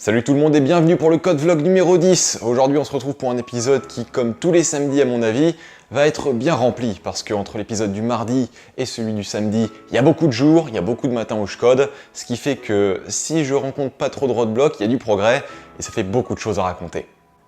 Salut tout le monde et bienvenue pour le code vlog numéro 10. Aujourd'hui on se retrouve pour un épisode qui, comme tous les samedis à mon avis, va être bien rempli parce qu'entre l'épisode du mardi et celui du samedi, il y a beaucoup de jours, il y a beaucoup de matins où je code, ce qui fait que si je rencontre pas trop de roadblocks, il y a du progrès et ça fait beaucoup de choses à raconter.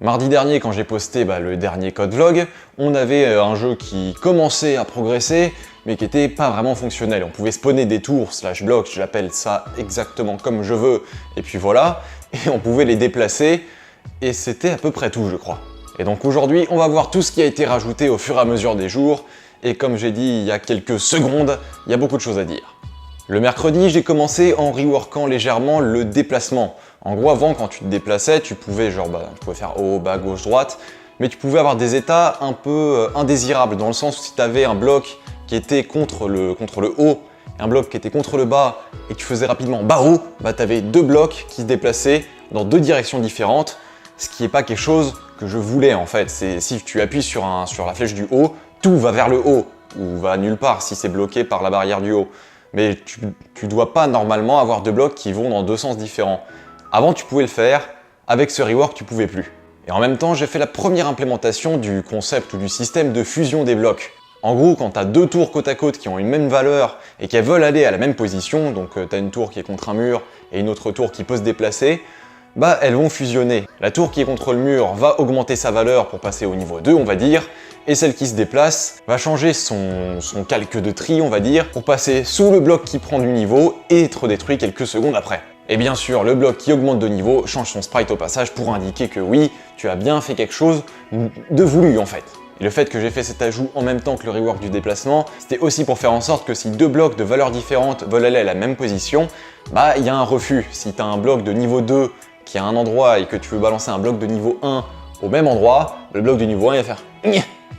Mardi dernier, quand j'ai posté le dernier code vlog, on avait un jeu qui commençait à progresser, mais qui était pas vraiment fonctionnel. On pouvait spawner des tours / blocks, j'appelle ça exactement comme je veux, et puis voilà, et on pouvait les déplacer, et c'était à peu près tout, je crois. Et donc aujourd'hui, on va voir tout ce qui a été rajouté au fur et à mesure des jours, et comme j'ai dit il y a quelques secondes, il y a beaucoup de choses à dire. Le mercredi, j'ai commencé en reworkant légèrement le déplacement. En gros, avant, quand tu te déplaçais, tu pouvais tu pouvais faire haut, bas, gauche, droite, mais tu pouvais avoir des états un peu indésirables, dans le sens où si tu avais un bloc qui était contre le haut, et un bloc qui était contre le bas, et que tu faisais rapidement bas-haut, tu avais deux blocs qui se déplaçaient dans deux directions différentes, ce qui n'est pas quelque chose que je voulais en fait. Si tu appuies sur la flèche du haut, tout va vers le haut, ou va nulle part si c'est bloqué par la barrière du haut. Mais tu dois pas normalement avoir deux blocs qui vont dans deux sens différents. Avant tu pouvais le faire, avec ce rework tu pouvais plus. Et en même temps j'ai fait la première implémentation du concept ou du système de fusion des blocs. En gros, quand tu as deux tours côte à côte qui ont une même valeur et qui veulent aller à la même position, donc tu as une tour qui est contre un mur et une autre tour qui peut se déplacer, elles vont fusionner. La tour qui est contre le mur va augmenter sa valeur pour passer au niveau 2, on va dire, et celle qui se déplace va changer son calque de tri, on va dire, pour passer sous le bloc qui prend du niveau et être détruit quelques secondes après. Et bien sûr, le bloc qui augmente de niveau change son sprite au passage pour indiquer que oui, tu as bien fait quelque chose de voulu en fait. Et le fait que j'ai fait cet ajout en même temps que le rework du déplacement, c'était aussi pour faire en sorte que si deux blocs de valeurs différentes veulent aller à la même position, il y a un refus. Si tu as un bloc de niveau 2 qui est à un endroit et que tu veux balancer un bloc de niveau 1 au même endroit, le bloc de niveau 1 il va faire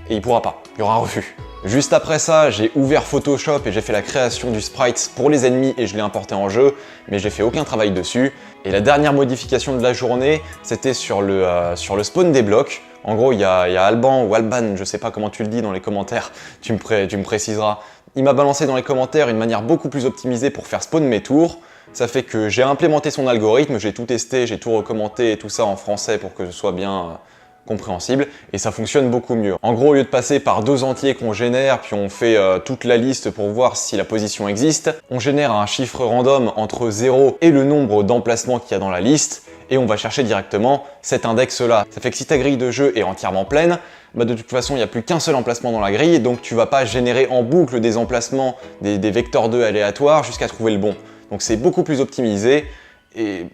et il pourra pas, il y aura un refus. Juste après ça, j'ai ouvert Photoshop et j'ai fait la création du sprite pour les ennemis et je l'ai importé en jeu, mais j'ai fait aucun travail dessus. Et la dernière modification de la journée, c'était sur le spawn des blocs. En gros, il y a Alban ou Alban, je sais pas comment tu le dis dans les commentaires, tu me préciseras. Il m'a balancé dans les commentaires une manière beaucoup plus optimisée pour faire spawn mes tours. Ça fait que j'ai implémenté son algorithme, j'ai tout testé, j'ai tout recommenté et tout ça en français pour que ce soit bien compréhensible et ça fonctionne beaucoup mieux. En gros, au lieu de passer par deux entiers qu'on génère puis on fait toute la liste pour voir si la position existe, on génère un chiffre random entre 0 et le nombre d'emplacements qu'il y a dans la liste et on va chercher directement cet index-là. Ça fait que si ta grille de jeu est entièrement pleine, de toute façon, il n'y a plus qu'un seul emplacement dans la grille et donc tu vas pas générer en boucle des emplacements, des vecteurs 2 aléatoires jusqu'à trouver le bon. Donc c'est beaucoup plus optimisé et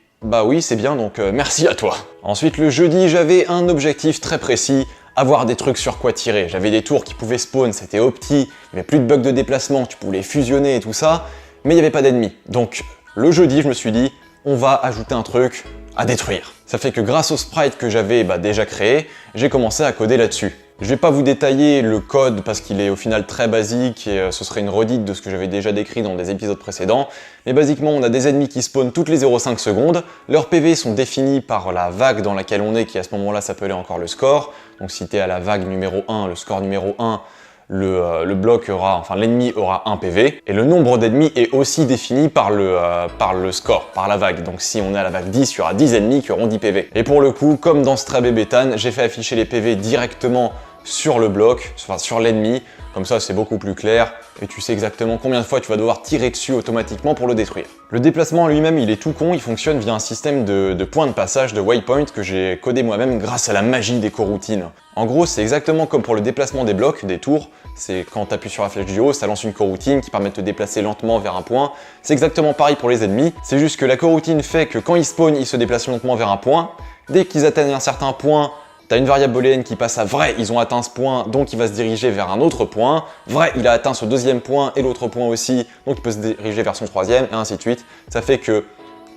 oui, c'est bien, donc merci à toi. Ensuite, le jeudi, j'avais un objectif très précis, avoir des trucs sur quoi tirer. J'avais des tours qui pouvaient spawn, c'était opti, il n'y avait plus de bugs de déplacement, tu pouvais les fusionner et tout ça, mais il n'y avait pas d'ennemis. Donc le jeudi, je me suis dit, on va ajouter un truc à détruire. Ça fait que grâce au sprite que j'avais déjà créé, j'ai commencé à coder là-dessus. Je vais pas vous détailler le code parce qu'il est au final très basique et ce serait une redite de ce que j'avais déjà décrit dans des épisodes précédents. Mais basiquement, on a des ennemis qui spawnent toutes les 0,5 secondes. Leurs PV sont définis par la vague dans laquelle on est, qui à ce moment-là s'appelait encore le score. Donc si tu es à la vague numéro 1, le score numéro 1, l'ennemi aura 1 PV. Et le nombre d'ennemis est aussi défini par le score, par la vague. Donc si on est à la vague 10, il y aura 10 ennemis qui auront 10 PV. Et pour le coup, comme dans Stray Bétane, j'ai fait afficher les PV directement sur le bloc, sur l'ennemi, comme ça c'est beaucoup plus clair et tu sais exactement combien de fois tu vas devoir tirer dessus automatiquement pour le détruire. Le déplacement lui-même il est tout con, il fonctionne via un système de points de passage, de waypoint que j'ai codé moi-même grâce à la magie des coroutines. En gros c'est exactement comme pour le déplacement des blocs, des tours, c'est quand tu appuies sur la flèche du haut, ça lance une coroutine qui permet de te déplacer lentement vers un point. C'est exactement pareil pour les ennemis, c'est juste que la coroutine fait que quand ils spawnent, ils se déplacent lentement vers un point, dès qu'ils atteignent un certain point, t'as une variable booléenne qui passe à vrai, ils ont atteint ce point, donc il va se diriger vers un autre point. Vrai, il a atteint ce deuxième point et l'autre point aussi, donc il peut se diriger vers son troisième, et ainsi de suite. Ça fait que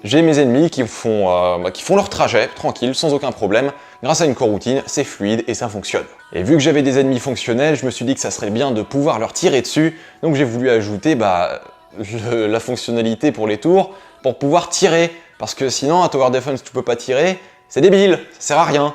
j'ai mes ennemis qui font leur trajet, tranquille, sans aucun problème. Grâce à une coroutine, c'est fluide et ça fonctionne. Et vu que j'avais des ennemis fonctionnels, je me suis dit que ça serait bien de pouvoir leur tirer dessus, donc j'ai voulu ajouter la fonctionnalité pour les tours, pour pouvoir tirer. Parce que sinon, à Tower Defense, tu peux pas tirer, c'est débile, ça sert à rien.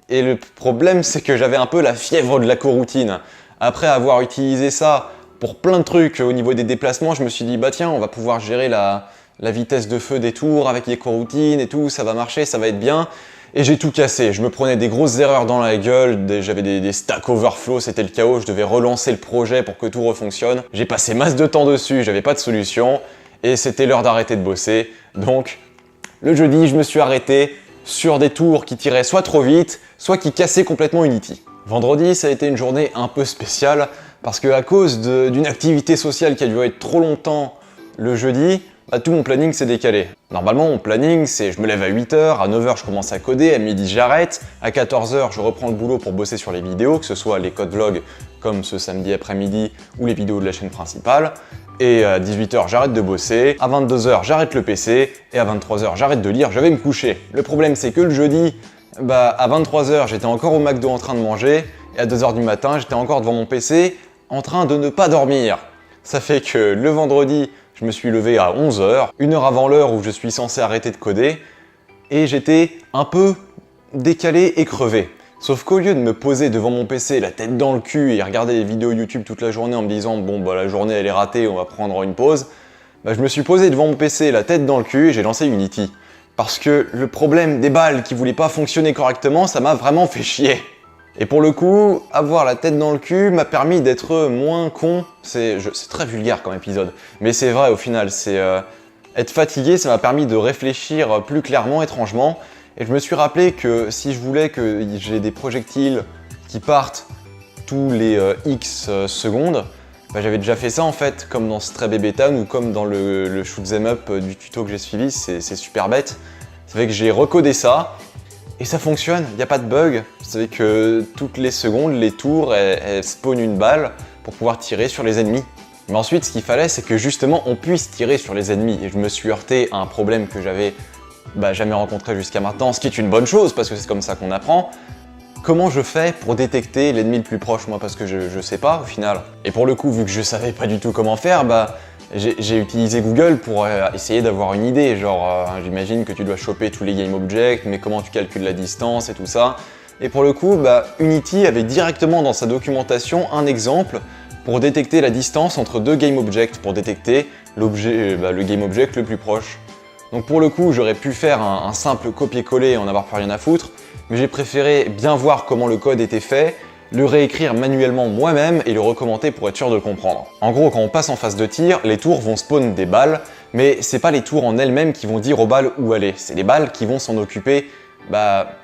Et le problème, c'est que j'avais un peu la fièvre de la coroutine. Après avoir utilisé ça pour plein de trucs au niveau des déplacements, je me suis dit, tiens, on va pouvoir gérer la la vitesse de feu des tours avec les coroutines et tout, ça va marcher, ça va être bien. Et j'ai tout cassé, je me prenais des grosses erreurs dans la gueule, j'avais des stack overflow, c'était le chaos, je devais relancer le projet pour que tout refonctionne. J'ai passé masse de temps dessus, j'avais pas de solution, et c'était l'heure d'arrêter de bosser. Donc, le jeudi, je me suis arrêté sur des tours qui tiraient soit trop vite, soit qui cassaient complètement Unity. Vendredi, ça a été une journée un peu spéciale, parce que à cause d'une activité sociale qui a duré trop longtemps le jeudi, tout mon planning s'est décalé. Normalement, mon planning, c'est je me lève à 8h, à 9h je commence à coder, à midi j'arrête, à 14h je reprends le boulot pour bosser sur les vidéos, que ce soit les codes vlogs comme ce samedi après-midi ou les vidéos de la chaîne principale. Et à 18h j'arrête de bosser, à 22h j'arrête le PC, et à 23h j'arrête de lire, je vais me coucher. Le problème c'est que le jeudi, à 23h j'étais encore au McDo en train de manger, et à 2h du matin j'étais encore devant mon PC en train de ne pas dormir. Ça fait que le vendredi, je me suis levé à 11h, une heure avant l'heure où je suis censé arrêter de coder, et j'étais un peu décalé et crevé. Sauf qu'au lieu de me poser devant mon PC, la tête dans le cul, et regarder les vidéos YouTube toute la journée en me disant « bon la journée elle est ratée, on va prendre une pause », je me suis posé devant mon PC, la tête dans le cul, et j'ai lancé Unity. Parce que le problème des balles qui voulaient pas fonctionner correctement, ça m'a vraiment fait chier. Et pour le coup, avoir la tête dans le cul m'a permis d'être moins con. C'est très vulgaire comme épisode, mais c'est vrai au final. Être fatigué, ça m'a permis de réfléchir plus clairement, étrangement. Et je me suis rappelé que si je voulais que j'ai des projectiles qui partent tous les X secondes, j'avais déjà fait ça en fait, comme dans Stray Baby Town ou comme dans le shoot 'em up du tuto que j'ai suivi, c'est super bête. Ça fait que j'ai recodé ça. Et ça fonctionne, il n'y a pas de bug. Vous savez que toutes les secondes, les tours, elles spawnent une balle pour pouvoir tirer sur les ennemis. Mais ensuite, ce qu'il fallait, c'est que justement, on puisse tirer sur les ennemis. Et je me suis heurté à un problème que j'avais jamais rencontré jusqu'à maintenant, ce qui est une bonne chose, parce que c'est comme ça qu'on apprend. Comment je fais pour détecter l'ennemi le plus proche, moi, parce que je sais pas, au final. Et pour le coup, vu que je savais pas du tout comment faire, j'ai utilisé Google pour essayer d'avoir une idée, genre j'imagine que tu dois choper tous les game objects, mais comment tu calcules la distance et tout ça. Et pour le coup, Unity avait directement dans sa documentation un exemple pour détecter la distance entre deux game objects, pour détecter le game object le plus proche. Donc pour le coup, j'aurais pu faire un simple copier-coller et en avoir plus rien à foutre, mais j'ai préféré bien voir comment le code était fait, le réécrire manuellement moi-même et le recommenter pour être sûr de le comprendre. En gros, quand on passe en phase de tir, les tours vont spawn des balles, mais c'est pas les tours en elles-mêmes qui vont dire aux balles où aller, c'est les balles qui vont s'en occuper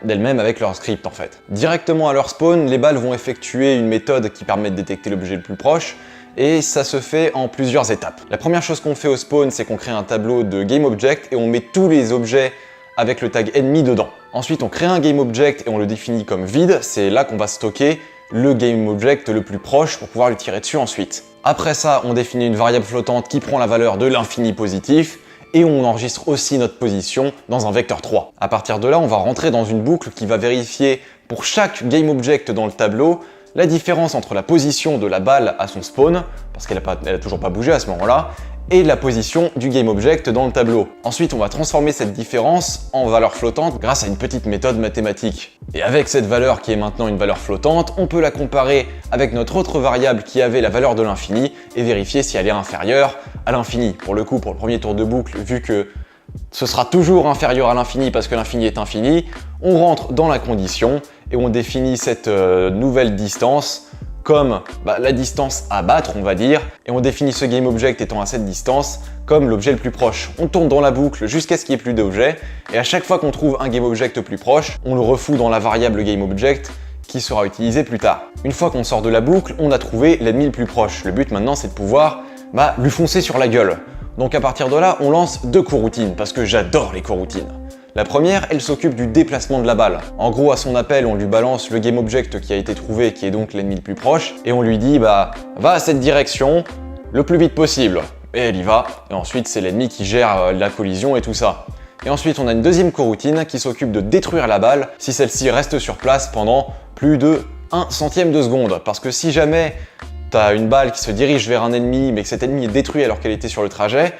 d'elles-mêmes avec leur script en fait. Directement à leur spawn, les balles vont effectuer une méthode qui permet de détecter l'objet le plus proche, et ça se fait en plusieurs étapes. La première chose qu'on fait au spawn, c'est qu'on crée un tableau de game object et on met tous les objets avec le tag ennemi dedans. Ensuite, on crée un game object et on le définit comme vide, c'est là qu'on va stocker le game object le plus proche pour pouvoir lui tirer dessus ensuite. Après ça, on définit une variable flottante qui prend la valeur de l'infini positif et on enregistre aussi notre position dans un vecteur 3. À partir de là, on va rentrer dans une boucle qui va vérifier pour chaque game object dans le tableau la différence entre la position de la balle à son spawn, parce qu'elle a toujours pas bougé à ce moment-là, et la position du game object dans le tableau. Ensuite, on va transformer cette différence en valeur flottante grâce à une petite méthode mathématique. Et avec cette valeur qui est maintenant une valeur flottante, on peut la comparer avec notre autre variable qui avait la valeur de l'infini et vérifier si elle est inférieure à l'infini. Pour le coup, pour le premier tour de boucle, vu que ce sera toujours inférieur à l'infini parce que l'infini est infini, on rentre dans la condition et on définit cette nouvelle distance comme la distance à battre, on va dire, et on définit ce game object étant à cette distance comme l'objet le plus proche. On tourne dans la boucle jusqu'à ce qu'il n'y ait plus d'objet, et à chaque fois qu'on trouve un game object plus proche, on le refout dans la variable game object qui sera utilisée plus tard. Une fois qu'on sort de la boucle, on a trouvé l'ennemi le plus proche. Le but maintenant, c'est de pouvoir lui foncer sur la gueule. Donc à partir de là, on lance deux coroutines, parce que j'adore les coroutines. La première, elle s'occupe du déplacement de la balle. En gros, à son appel, on lui balance le game object qui a été trouvé, qui est donc l'ennemi le plus proche, et on lui dit va à cette direction le plus vite possible. Et elle y va, et ensuite c'est l'ennemi qui gère la collision et tout ça. Et ensuite, on a une deuxième coroutine qui s'occupe de détruire la balle si celle-ci reste sur place pendant plus de 1 centième de seconde. Parce que si jamais t'as une balle qui se dirige vers un ennemi, mais que cet ennemi est détruit alors qu'elle était sur le trajet,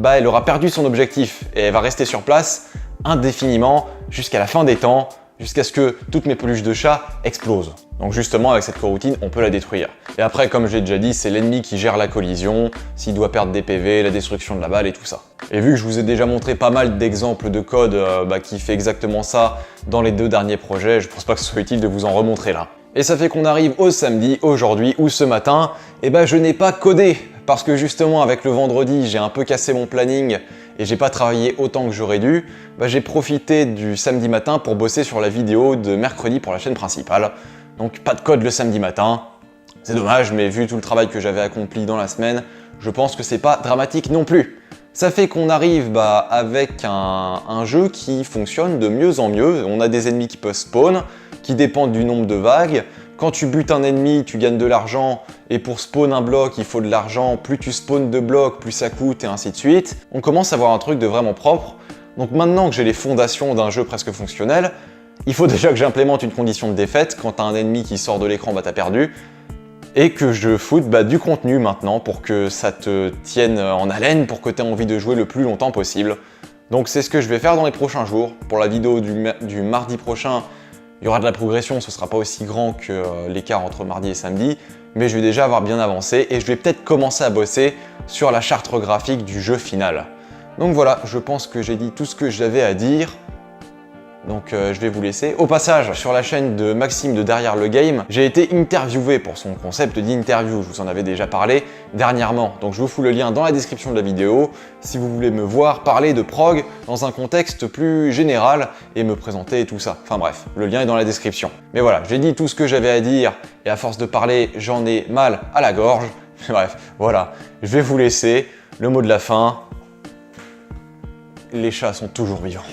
elle aura perdu son objectif et elle va rester sur place indéfiniment jusqu'à la fin des temps, jusqu'à ce que toutes mes peluches de chat explosent. Donc justement, avec cette coroutine, on peut la détruire. Et après, comme j'ai déjà dit, c'est l'ennemi qui gère la collision, s'il doit perdre des PV, la destruction de la balle et tout ça. Et vu que je vous ai déjà montré pas mal d'exemples de code qui fait exactement ça dans les 2 derniers projets, je pense pas que ce soit utile de vous en remontrer là. Et ça fait qu'on arrive au samedi, aujourd'hui ou ce matin, et je n'ai pas codé, parce que justement avec le vendredi, j'ai un peu cassé mon planning et j'ai pas travaillé autant que j'aurais dû, j'ai profité du samedi matin pour bosser sur la vidéo de mercredi pour la chaîne principale. Donc pas de code le samedi matin, c'est dommage, mais vu tout le travail que j'avais accompli dans la semaine, je pense que c'est pas dramatique non plus. Ça fait qu'on arrive avec un jeu qui fonctionne de mieux en mieux. On a des ennemis qui peuvent spawn, qui dépendent du nombre de vagues. Quand tu butes un ennemi, tu gagnes de l'argent, et pour spawn un bloc, il faut de l'argent. Plus tu spawns de blocs, plus ça coûte, et ainsi de suite. On commence à avoir un truc de vraiment propre. Donc maintenant que j'ai les fondations d'un jeu presque fonctionnel, il faut déjà que j'implémente une condition de défaite. Quand t'as un ennemi qui sort de l'écran, t'as perdu. Et que je foute du contenu maintenant pour que ça te tienne en haleine, pour que tu aies envie de jouer le plus longtemps possible. Donc c'est ce que je vais faire dans les prochains jours. Pour la vidéo du mardi prochain, il y aura de la progression, ce sera pas aussi grand que l'écart entre mardi et samedi, mais je vais déjà avoir bien avancé et je vais peut-être commencer à bosser sur la charte graphique du jeu final. Donc voilà, je pense que j'ai dit tout ce que j'avais à dire. Donc je vais vous laisser. Au passage, sur la chaîne de Maxime de Derrière le Game, j'ai été interviewé pour son concept d'interview. Je vous en avais déjà parlé dernièrement. Donc je vous fous le lien dans la description de la vidéo si vous voulez me voir parler de prog dans un contexte plus général et me présenter et tout ça. Enfin bref, le lien est dans la description. Mais voilà, j'ai dit tout ce que j'avais à dire et à force de parler, j'en ai mal à la gorge. Bref, voilà, je vais vous laisser. Le mot de la fin, les chats sont toujours vivants.